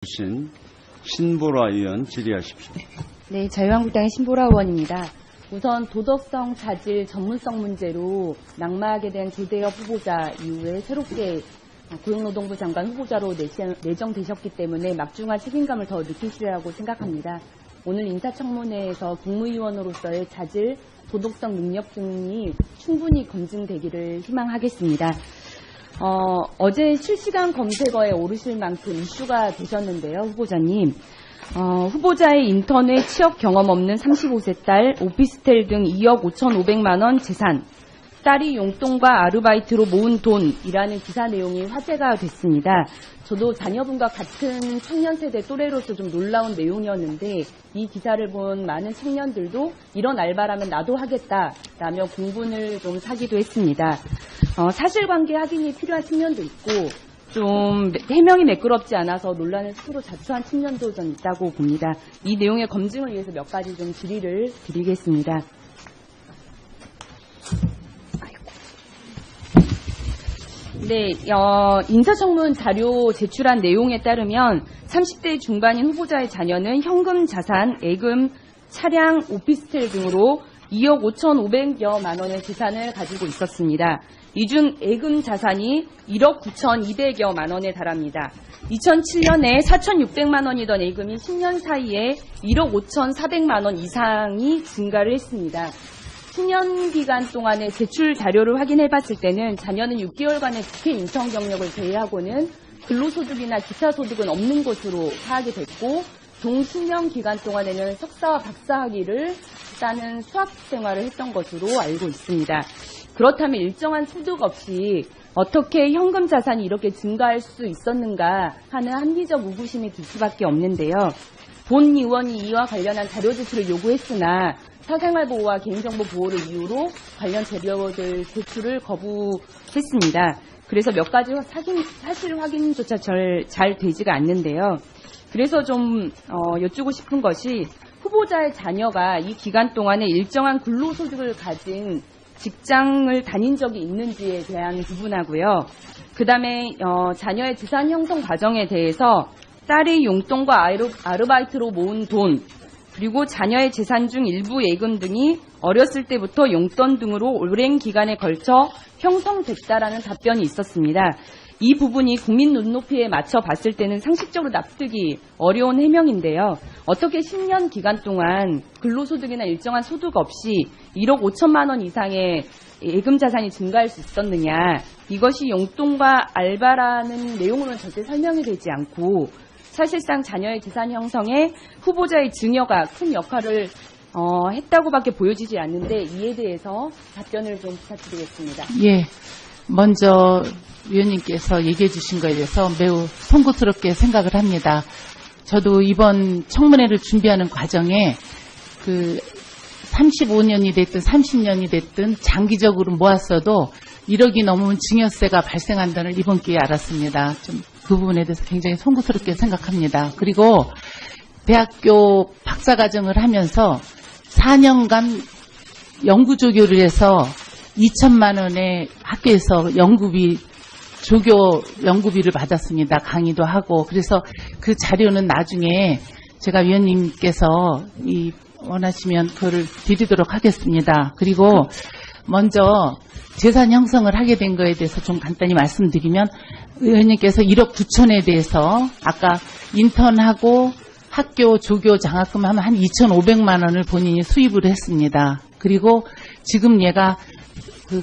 주신 신보라 의원 질의하십시오. 네, 자유한국당의 신보라 의원입니다. 우선 도덕성, 자질, 전문성 문제로 낙마하게 된 조대엽 후보자 이후에 새롭게 고용노동부 장관 후보자로 내정되셨기 때문에 막중한 책임감을 더 느끼시리라고 생각합니다. 오늘 인사청문회에서 국무위원으로서의 자질, 도덕성 능력 등이 충분히 검증되기를 희망하겠습니다. 어제 실시간 검색어에 오르실 만큼 이슈가 되셨는데요, 후보자님. 후보자의 인턴에 취업 경험 없는 35세 딸, 오피스텔 등 2억 5,500만 원 재산, 딸이 용돈과 아르바이트로 모은 돈이라는 기사 내용이 화제가 됐습니다. 저도 자녀분과 같은 청년 세대 또래로서 좀 놀라운 내용이었는데 이 기사를 본 많은 청년들도 이런 알바라면 나도 하겠다라며 공분을 좀 사기도 했습니다. 사실관계 확인이 필요한 측면도 있고 좀 해명이 매끄럽지 않아서 논란을 스스로 자초한 측면도 좀 있다고 봅니다. 이 내용의 검증을 위해서 몇 가지 좀 질의를 드리겠습니다. 네, 인사청문 자료 제출한 내용에 따르면 30대 중반인 후보자의 자녀는 현금 자산, 예금, 차량, 오피스텔 등으로 2억 5,500여만 원의 재산을 가지고 있었습니다. 이 중 예금 자산이 1억 9,200여만 원에 달합니다. 2007년에 4,600만 원이던 예금이 10년 사이에 1억 5,400만 원 이상이 증가를 했습니다. 10년 기간 동안의 제출 자료를 확인해봤을 때는 자녀는 6개월간의 국회 인턴 경력을 제외하고는 근로소득이나 기타 소득은 없는 것으로 파악이 됐고 동 10년 기간 동안에는 석사와 박사 학위를 따는 수학 생활을 했던 것으로 알고 있습니다. 그렇다면 일정한 소득 없이 어떻게 현금 자산이 이렇게 증가할 수 있었는가 하는 합리적 의구심이 들 수밖에 없는데요. 본 의원이 이와 관련한 자료 제출을 요구했으나 사생활보호와 개인정보 보호를 이유로 관련 자료들 제출을 거부했습니다. 그래서 몇 가지 사실 확인조차 잘 되지가 않는데요. 그래서 좀 여쭈고 싶은 것이 후보자의 자녀가 이 기간 동안에 일정한 근로소득을 가진 직장을 다닌 적이 있는지에 대한 부분하고요. 그 다음에 자녀의 재산 형성 과정에 대해서 딸이 용돈과 아르바이트로 모은 돈, 그리고 자녀의 재산 중 일부 예금 등이 어렸을 때부터 용돈 등으로 오랜 기간에 걸쳐 형성됐다라는 답변이 있었습니다. 이 부분이 국민 눈높이에 맞춰 봤을 때는 상식적으로 납득이 어려운 해명인데요. 어떻게 10년 기간 동안 근로소득이나 일정한 소득 없이 1억 5천만 원 이상의 예금 자산이 증가할 수 있었느냐. 이것이 용돈과 알바라는 내용으로는 절대 설명이 되지 않고 사실상 자녀의 재산 형성에 후보자의 증여가 큰 역할을 했다고밖에 보여지지 않는데 이에 대해서 답변을 좀 부탁드리겠습니다. 예, 먼저 위원님께서 얘기해 주신 거에 대해서 매우 송구스럽게 생각을 합니다. 저도 이번 청문회를 준비하는 과정에 35년이 됐든 30년이 됐든 장기적으로 모았어도 1억이 넘으면 증여세가 발생한다는 이번 기회에 알았습니다. 좀 그 부분에 대해서 굉장히 송구스럽게 생각합니다. 그리고 대학교 박사과정을 하면서 4년간 연구조교를 해서 2천만 원의 학교에서 조교 연구비를 받았습니다. 강의도 하고. 그래서 그 자료는 나중에 제가 위원님께서 원하시면 그거를 드리도록 하겠습니다. 그리고 먼저 재산 형성을 하게 된 거에 대해서 좀 간단히 말씀드리면 의원님께서 1억 9천에 대해서 아까 인턴하고 학교 조교 장학금 하면 한 2,500만 원을 본인이 수입을 했습니다. 그리고 지금 얘가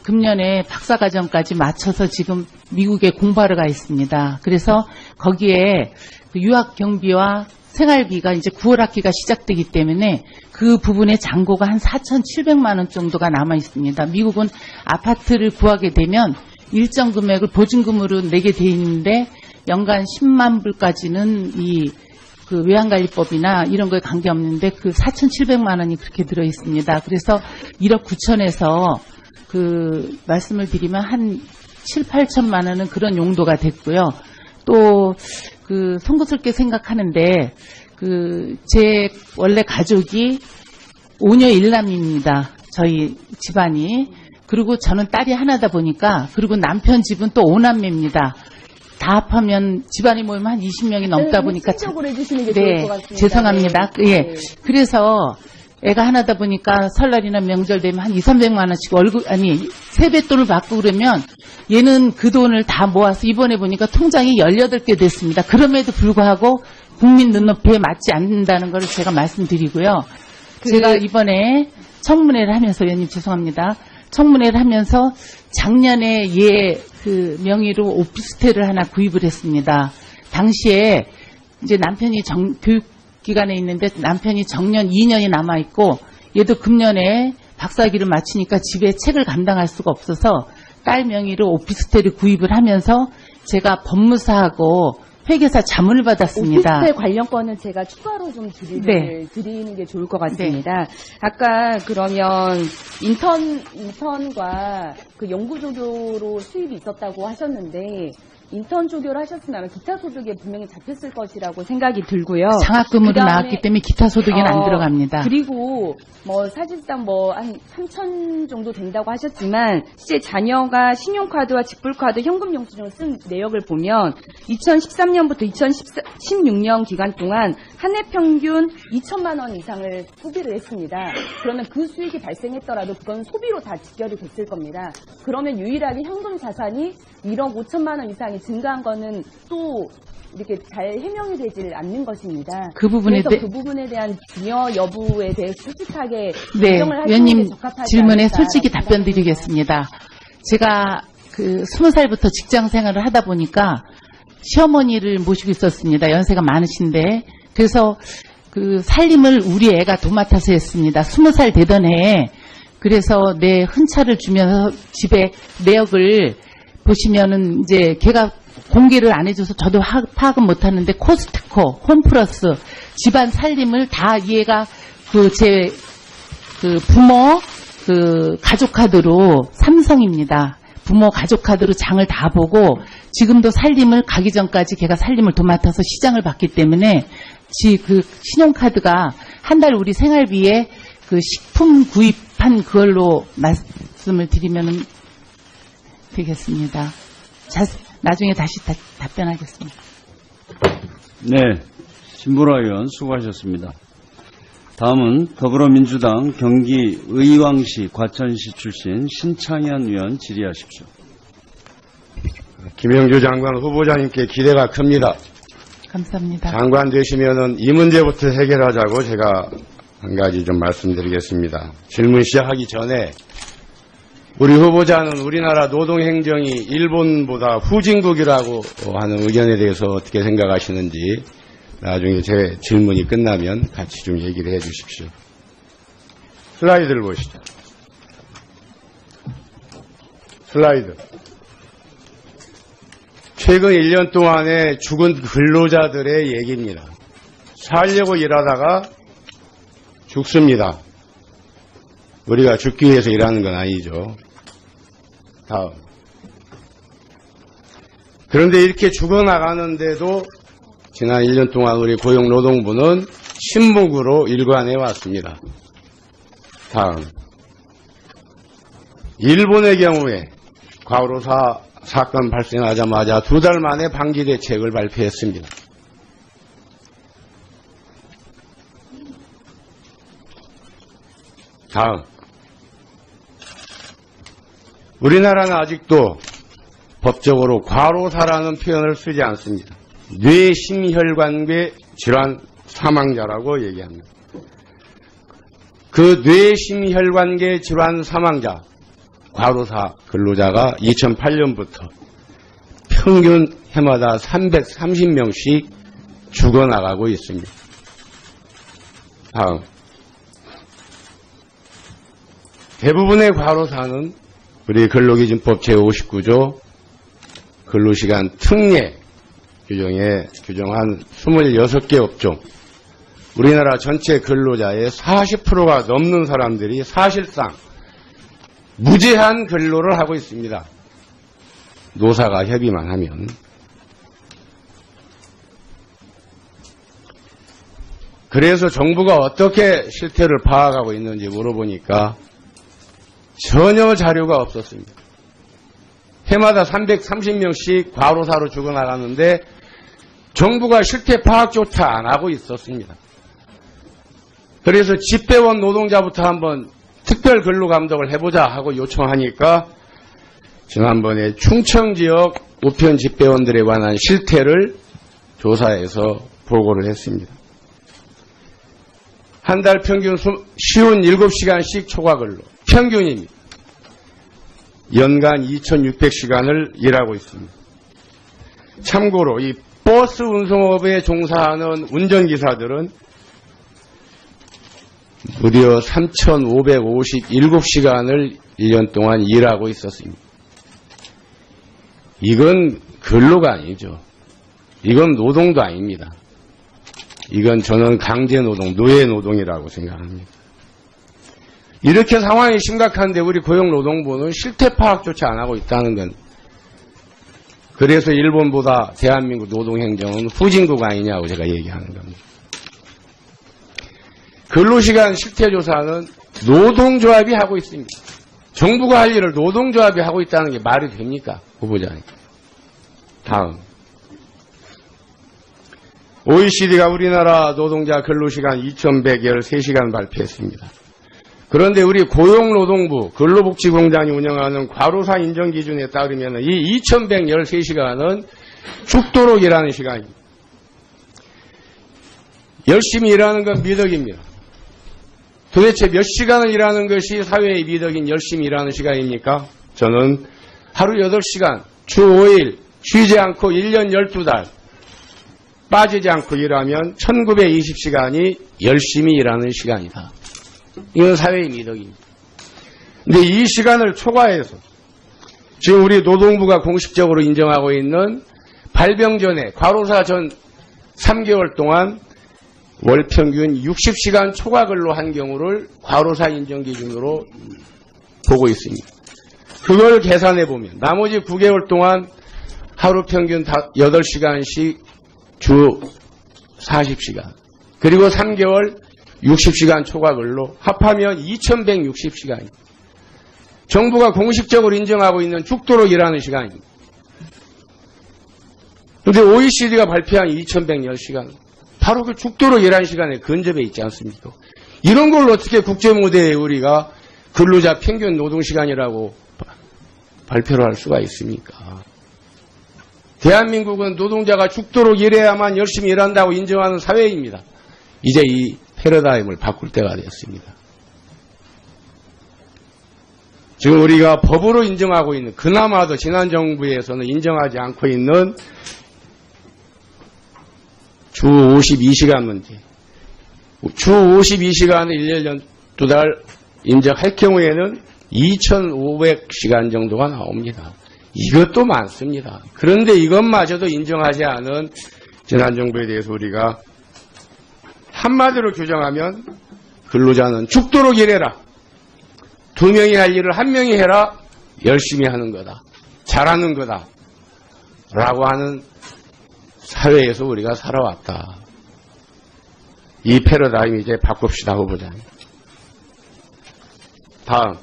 금년에 박사과정까지 마쳐서 지금 미국에 공부하러 가 있습니다. 그래서 거기에 유학 경비와 생활비가 이제 9월 학기가 시작되기 때문에 그 부분의 잔고가 한 4,700만 원 정도가 남아 있습니다. 미국은 아파트를 구하게 되면 일정 금액을 보증금으로 내게 돼 있는데 연간 10만 불까지는 외환관리법이나 이런 거에 관계없는데 그 4,700만 원이 그렇게 들어 있습니다. 그래서 1억 9천에서 말씀을 드리면 한 7, 8천만 원은 그런 용도가 됐고요. 또 송구스럽게 생각하는데 제 원래 가족이 5녀 1남입니다. 저희 집안이. 그리고 저는 딸이 하나다 보니까 그리고 남편 집은 또 5남매입니다. 다 합하면 집안이 모이면 한 20명이 넘다 보니까 구체적으로 해주시는 게 좋을 것 같습니다. 죄송합니다. 네. 예. 네. 그래서 애가 하나다 보니까 설날이나 명절 되면 한 2, 300만 원씩 세뱃돈을 받고 그러면 얘는 그 돈을 다 모아서 이번에 보니까 통장이 18개 됐습니다. 그럼에도 불구하고 국민 눈높이에 맞지 않는다는 걸 제가 말씀드리고요. 제가 이번에 청문회를 하면서, 위원님 죄송합니다. 청문회를 하면서 작년에 얘 그 명의로 오피스텔을 하나 구입을 했습니다. 당시에 이제 남편이 교육기관에 있는데 남편이 정년 2년이 남아있고 얘도 금년에 박사학위를 마치니까 집에 책을 감당할 수가 없어서 딸 명의로 오피스텔을 구입을 하면서 제가 법무사하고 회계사 자문을 받았습니다. 오피스텔 관련권은 제가 추가로 좀 드리는 게 좋을 것 같습니다. 아까 그러면 인턴과 그 연구조교로 수입이 있었다고 하셨는데 인턴 조교를 하셨으면 기타 소득에 분명히 잡혔을 것이라고 생각이 들고요. 장학금으로 그다음에 나왔기 때문에 기타 소득에는 안 들어갑니다. 그리고 사실상 한 3천 정도 된다고 하셨지만 실제 자녀가 신용카드와 직불카드 현금 영수증을 쓴 내역을 보면 2013년부터 2016년 기간 동안 한 해 평균 2천만 원 이상을 소비를 했습니다. 그러면 그 수익이 발생했더라도 그건 소비로 다 직결이 됐을 겁니다. 그러면 유일하게 현금 자산이 1억 5천만 원 이상이 증가한 거는 또 이렇게 잘 해명이 되질 않는 것입니다. 그 부분에 그래서 그 부분에 대한 증여 여부에 대해 솔직하게 네, 인정을 하시는 위원님 게 적합하지 질문에 않을까 솔직히 답변 드리겠습니다. 제가 20살부터 직장 생활을 하다 보니까 시어머니를 모시고 있었습니다. 연세가 많으신데. 그래서 그 살림을 우리 애가 도맡아서 했습니다. 20살 되던 해에. 그래서 내 흔차를 주면서 집에 내역을 보시면은 이제 걔가 공개를 안 해줘서 저도 파악은 못하는데 코스트코, 홈플러스 집안 살림을 다 얘가 제 부모 가족 카드로 삼성입니다. 부모 가족 카드로 장을 다 보고 지금도 살림을 가기 전까지 걔가 살림을 도맡아서 시장을 봤기 때문에 그 신용카드가 한 달 우리 생활비에 그 식품 구입한 그걸로 말씀을 드리면 되겠습니다. 나중에 다시 답변하겠습니다. 네, 신보라 의원 수고하셨습니다. 다음은 더불어민주당 경기 의왕시 과천시 출신 신창현 의원 질의하십시오. 김영주 장관 후보자님께 기대가 큽니다. 감사합니다. 장관 되시면은 이 문제부터 해결하자고 제가 한 가지 좀 말씀드리겠습니다. 질문 시작하기 전에 우리 후보자는 우리나라 노동행정이 일본보다 후진국이라고 하는 의견에 대해서 어떻게 생각하시는지 나중에 제 질문이 끝나면 같이 좀 얘기를 해 주십시오. 슬라이드를 보시죠. 슬라이드. 최근 1년 동안에 죽은 근로자들의 얘기입니다. 살려고 일하다가 죽습니다. 우리가 죽기 위해서 일하는 건 아니죠. 다음. 그런데 이렇게 죽어나가는데도 지난 1년 동안 우리 고용노동부는 침묵으로 일관해 왔습니다. 다음. 일본의 경우에 과로사 사건 발생하자마자 2달 만에 방지 대책을 발표했습니다. 다음. 우리나라는 아직도 법적으로 과로사라는 표현을 쓰지 않습니다. 뇌심혈관계 질환 사망자라고 얘기합니다. 그 뇌심혈관계 질환 사망자, 과로사 근로자가 2008년부터 평균 해마다 330명씩 죽어나가고 있습니다. 다음. 대부분의 과로사는 우리 근로기준법 제59조 근로시간 특례 규정에 규정한 26개 업종, 우리나라 전체 근로자의 40%가 넘는 사람들이 사실상 무제한 근로를 하고 있습니다. 노사가 협의만 하면. 그래서 정부가 어떻게 실태를 파악하고 있는지 물어보니까 전혀 자료가 없었습니다. 해마다 330명씩 과로사로 죽어나갔는데 정부가 실태 파악조차 안 하고 있었습니다. 그래서 집배원 노동자부터 한번 특별 근로감독을 해보자 하고 요청하니까 지난번에 충청 지역 우편 집배원들에 관한 실태를 조사해서 보고를 했습니다. 한 달 평균 쉬운 7시간씩 초과근로 평균입니다. 연간 2,600시간을 일하고 있습니다. 참고로 이 버스 운송업에 종사하는 운전기사들은 무려 3,557시간을 1년 동안 일하고 있었습니다. 이건 근로가 아니죠. 이건 노동도 아닙니다. 이건 저는 강제노동, 노예노동이라고 생각합니다. 이렇게 상황이 심각한데 우리 고용노동부는 실태 파악조차 안 하고 있다는 건 그래서 일본보다 대한민국 노동행정은 후진국 아니냐고 제가 얘기하는 겁니다. 근로시간 실태조사는 노동조합이 하고 있습니다. 정부가 할 일을 노동조합이 하고 있다는 게 말이 됩니까? 후보자님. 다음. OECD가 우리나라 노동자 근로시간 2,113시간 발표했습니다. 그런데 우리 고용노동부 근로복지공단이 운영하는 과로사 인정기준에 따르면 이 2,113시간은 죽도록 일하는 시간입니다. 열심히 일하는 건 미덕입니다. 도대체 몇 시간을 일하는 것이 사회의 미덕인 열심히 일하는 시간입니까? 저는 하루 8시간, 주 5일, 쉬지 않고 1년 12달, 빠지지 않고 일하면 1920시간이 열심히 일하는 시간이다. 이건 사회의 미덕입니다. 근데 이 시간을 초과해서 지금 우리 노동부가 공식적으로 인정하고 있는 발병 전에 과로사 전 3개월 동안 월 평균 60시간 초과 근로한 경우를 과로사 인정 기준으로 보고 있습니다. 그걸 계산해 보면 나머지 9개월 동안 하루 평균 8시간씩 주 40시간 그리고 3개월 60시간 초과 근로 합하면 2,160시간입니다. 정부가 공식적으로 인정하고 있는 죽도록 일하는 시간입니다. 그런데 OECD가 발표한 2,110시간 바로 그 죽도록 일하는 시간에 근접해 있지 않습니까? 이런 걸 어떻게 국제무대에 우리가 근로자 평균 노동시간이라고 발표를 할 수가 있습니까? 대한민국은 노동자가 죽도록 일해야만 열심히 일한다고 인정하는 사회입니다. 이제 이 패러다임을 바꿀 때가 되었습니다. 지금 우리가 법으로 인정하고 있는 그나마도 지난 정부에서는 인정하지 않고 있는 주 52시간 문제. 주 52시간을 1년 2달 인정할 경우에는 2,500시간 정도가 나옵니다. 이것도 많습니다. 그런데 이것마저도 인정하지 않은 지난 정부에 대해서 우리가 한마디로 규정하면 근로자는 죽도록 일해라. 2명이 할 일을 1명이 해라. 열심히 하는 거다. 잘하는 거다. 라고 하는 사회에서 우리가 살아왔다. 이 패러다임 이제 바꿉시다, 후보자님. 다음.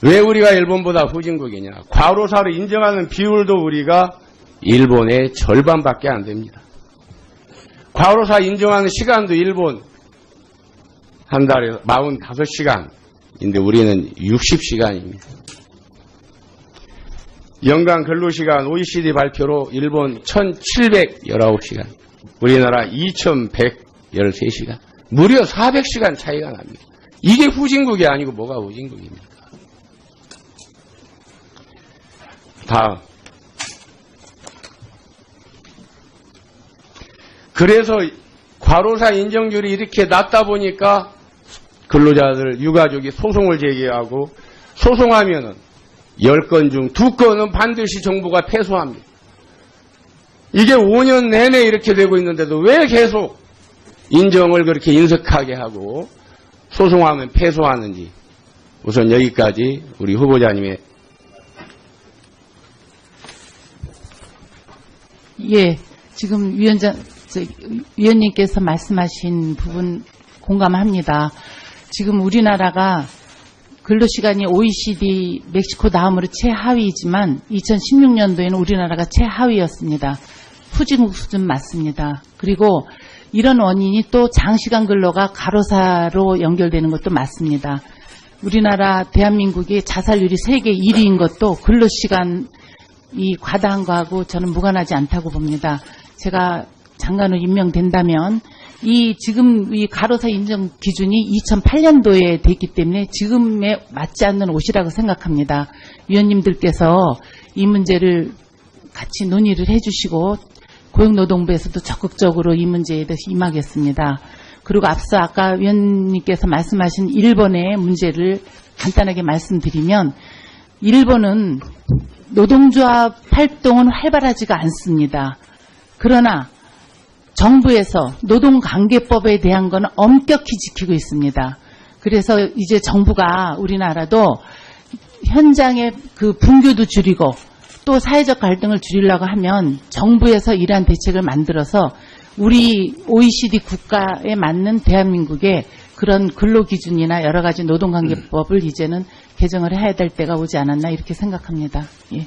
왜 우리가 일본보다 후진국이냐? 과로사를 인정하는 비율도 우리가 일본의 절반밖에 안 됩니다. 과로사 인정하는 시간도 일본 한 달에 45시간인데 우리는 60시간입니다. 연간 근로시간 OECD 발표로 일본 1,719시간, 우리나라 2,113시간, 무려 400시간 차이가 납니다. 이게 후진국이 아니고 뭐가 후진국입니까? 다음. 그래서 과로사 인정률이 이렇게 낮다 보니까 근로자들, 유가족이 소송을 제기하고 소송하면은 10건 중 2건은 반드시 정부가 패소합니다. 이게 5년 내내 이렇게 되고 있는데도 왜 계속 인정을 그렇게 인색하게 하고 소송하면 패소하는지 우선 여기까지 우리 후보자님의 예, 지금 위원님께서 말씀하신 부분 공감합니다. 지금 우리나라가 근로시간이 OECD 멕시코 다음으로 최하위이지만 2016년도에는 우리나라가 최하위였습니다. 후진국 수준 맞습니다. 그리고 이런 원인이 또 장시간 근로가 과로사로 연결되는 것도 맞습니다. 우리나라 대한민국이 자살률이 세계 1위인 것도 근로시간이 과다한 거하고 저는 무관하지 않다고 봅니다. 제가 장관으로 임명된다면 지금 이 과로사 인정 기준이 2008년도에 됐기 때문에 지금에 맞지 않는 옷이라고 생각합니다. 위원님들께서 이 문제를 같이 논의를 해주시고 고용노동부에서도 적극적으로 이 문제에 대해서 임하겠습니다. 그리고 앞서 아까 위원님께서 말씀하신 일본의 문제를 간단하게 말씀드리면 일본은 노동조합 활동은 활발하지가 않습니다. 그러나 정부에서 노동관계법에 대한 건 엄격히 지키고 있습니다. 그래서 이제 정부가 우리나라도 현장의 그 분교도 줄이고 또 사회적 갈등을 줄이려고 하면 정부에서 이러한 대책을 만들어서 우리 OECD 국가에 맞는 대한민국의 그런 근로기준이나 여러 가지 노동관계법을 이제는 개정을 해야 될 때가 오지 않았나 이렇게 생각합니다. 예.